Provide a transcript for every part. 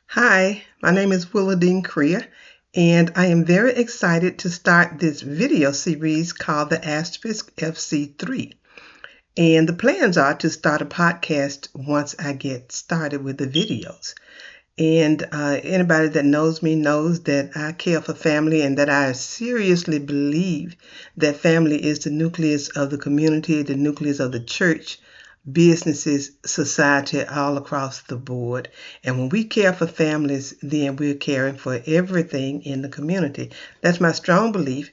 Hi, my name is Willadine Crea, and I am very excited to start this video series called the Asterisk FC3. And the plans are to start a podcast once I get started with the videos. And anybody that knows me knows that I care for family and that I seriously believe that family is the nucleus of the community, the nucleus of the church, businesses, society, all across the board. And when we care for families, then we're caring for everything in the community. That's my strong belief.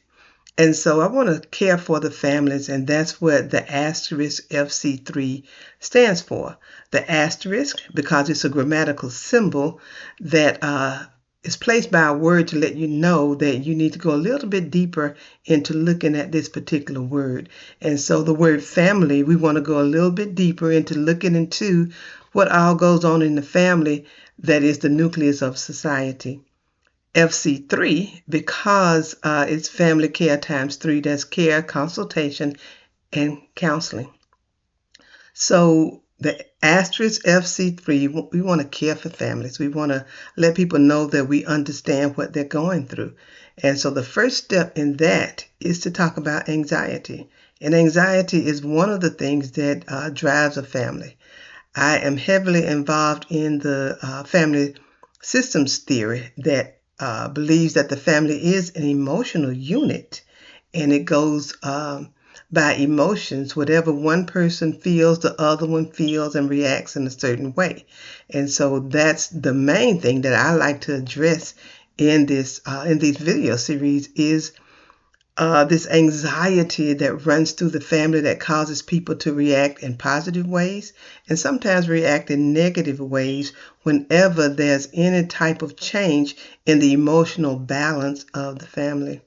And so I want to care for the families, and that's what the Asterisk FC3 stands for. The asterisk, because it's a grammatical symbol that is placed by a word to let you know that you need to go a little bit deeper into looking at this particular word. And so the word family, we want to go a little bit deeper into looking into what all goes on in the family that is the nucleus of society. FC3 because it's family care times 3. That's care, consultation, and counseling. So the Asterisk FC3, we want to care for families. We want to let people know that we understand what they're going through. And so the first step in that is to talk about anxiety. And anxiety is one of the things that drives a family. I am heavily involved in the family systems theory that believes that the family is an emotional unit, and it goes by emotions. Whatever one person feels, the other one feels and reacts in a certain way. And so that's the main thing that I like to address in these video series is this anxiety that runs through the family that causes people to react in positive ways and sometimes react in negative ways whenever there's any type of change in the emotional balance of the family.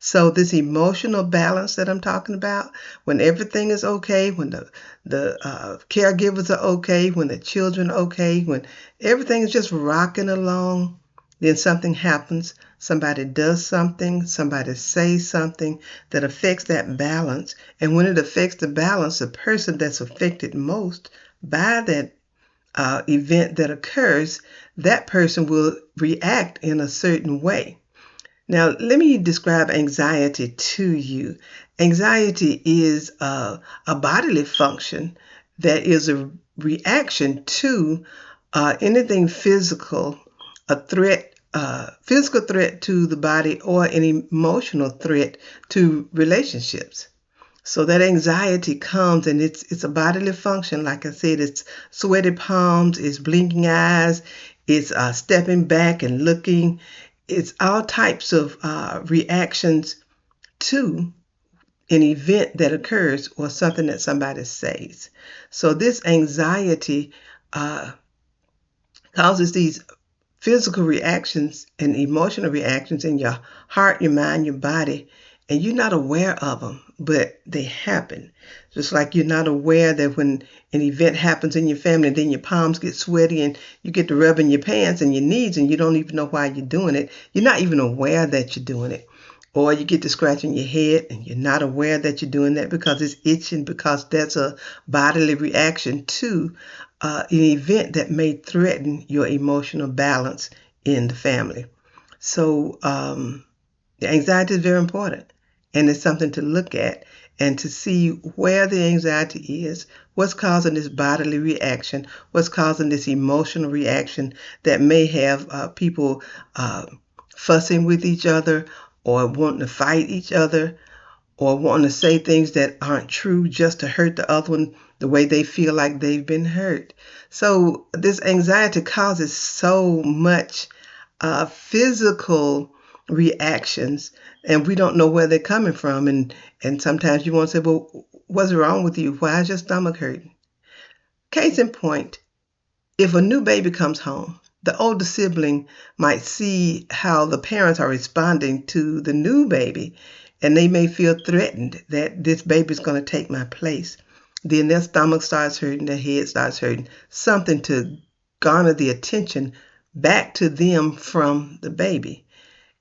So this emotional balance that I'm talking about, when everything is okay, when the caregivers are okay, when the children are okay, when everything is just rocking along, then something happens. Somebody does something, somebody says something that affects that balance. And when it affects the balance, the person that's affected most by that event that occurs, that person will react in a certain way. Now, let me describe anxiety to you. Anxiety is a bodily function that is a reaction to anything physical, a threat, physical threat to the body, or an emotional threat to relationships. So that anxiety comes and it's a bodily function. Like I said, it's sweaty palms, it's blinking eyes, it's stepping back and looking. It's all types of reactions to an event that occurs or something that somebody says. So this anxiety causes these physical reactions and emotional reactions in your heart, your mind, your body, and you're not aware of them, but they happen. Just like you're not aware that when an event happens in your family, then your palms get sweaty and you get to rubbing your pants and your knees and you don't even know why you're doing it. You're not even aware that you're doing it. Or you get to scratching your head and you're not aware that you're doing that because it's itching, because that's a bodily reaction to an event that may threaten your emotional balance in the family. So the anxiety is very important, and it's something to look at and to see where the anxiety is, what's causing this bodily reaction, what's causing this emotional reaction that may have people fussing with each other or wanting to fight each other or wanting to say things that aren't true just to hurt the other one the way they feel like they've been hurt. So this anxiety causes so much physical reactions, and we don't know where they're coming from. And sometimes you want to say, well, what's wrong with you? Why is your stomach hurting? Case in point, if a new baby comes home, the older sibling might see how the parents are responding to the new baby, and they may feel threatened that this baby's going to take my place. Then their stomach starts hurting, their head starts hurting, something to garner the attention back to them from the baby.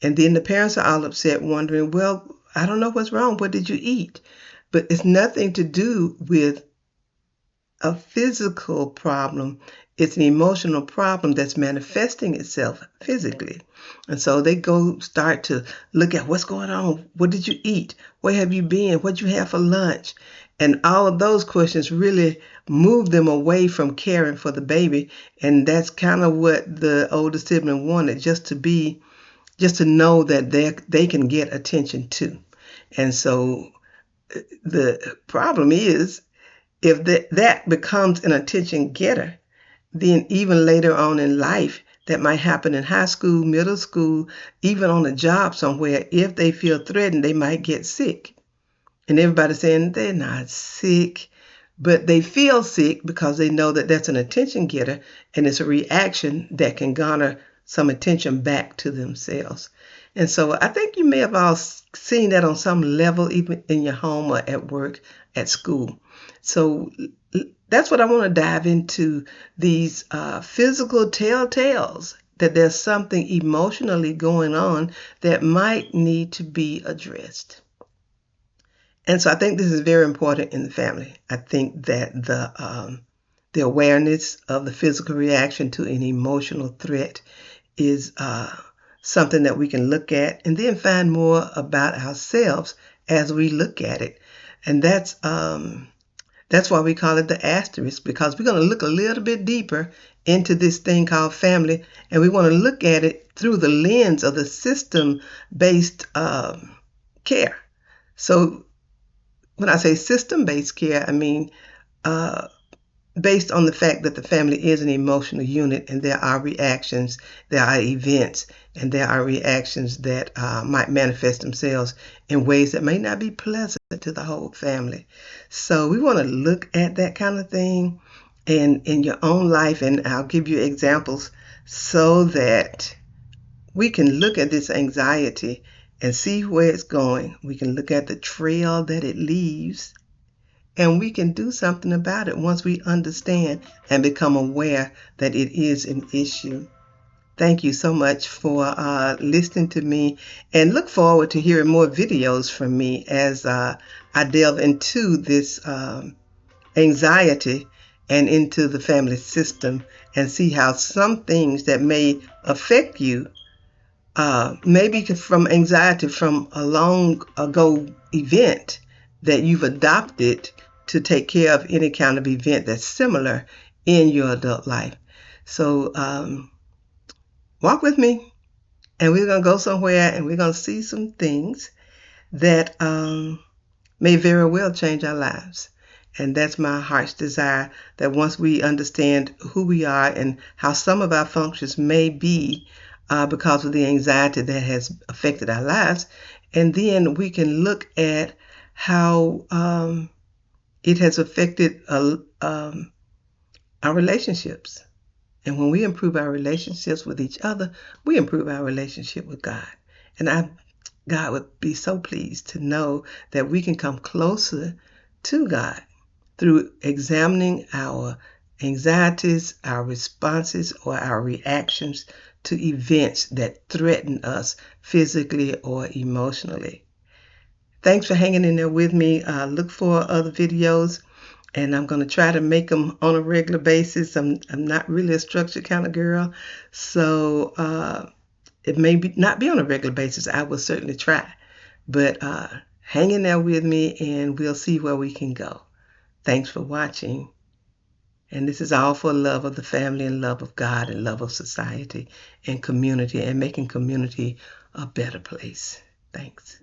And then the parents are all upset, wondering, well, I don't know what's wrong. What did you eat? But it's nothing to do with a physical problem. it's an emotional problem that's manifesting itself physically. And so they go start to look at what's going on. What did you eat? Where have you been? What did you have for lunch? And all of those questions really move them away from caring for the baby. And that's kind of what the older sibling wanted, just to know that they can get attention too. And so the problem is, if that becomes an attention getter, then even later on in life, that might happen in high school, middle school, even on a job somewhere, if they feel threatened, they might get sick. And everybody's saying they're not sick, but they feel sick because they know that that's an attention getter, and it's a reaction that can garner some attention back to themselves. And so I think you may have all seen that on some level, even in your home or at work, at school. So that's what I want to dive into, these physical telltales that there's something emotionally going on that might need to be addressed. And so I think this is very important in the family. I think that the awareness of the physical reaction to an emotional threat is something that we can look at and then find more about ourselves as we look at it. And that's why we call it the asterisk, because we're going to look a little bit deeper into this thing called family, and we want to look at it through the lens of the system-based care. So when I say system-based care, I mean based on the fact that the family is an emotional unit, and there are reactions, there are events, and there are reactions that might manifest themselves in ways that may not be pleasant to the whole family. So we want to look at that kind of thing and in your own life, and I'll give you examples so that we can look at this anxiety and see where it's going. We can look at the trail that it leaves, and we can do something about it once we understand and become aware that it is an issue. Thank you so much for listening to me, and look forward to hearing more videos from me as I delve into this anxiety and into the family system, and see how some things that may affect you, maybe from anxiety from a long ago event that you've adopted to take care of any kind of event that's similar in your adult life. So walk with me, and we're going to go somewhere, and we're going to see some things that may very well change our lives. And that's my heart's desire, that once we understand who we are and how some of our functions may be because of the anxiety that has affected our lives, and then we can look at how it has affected our relationships. And when we improve our relationships with each other, we improve our relationship with God. And God would be so pleased to know that we can come closer to God through examining our anxieties, our responses, or our reactions to events that threaten us physically or emotionally. Thanks for hanging in there with me. Look for other videos, and I'm going to try to make them on a regular basis. I'm not really a structured kind of girl, so it may not be on a regular basis. I will certainly try, but hang in there with me, and we'll see where we can go. Thanks for watching. And this is all for love of the family and love of God and love of society and community, and making community a better place. Thanks.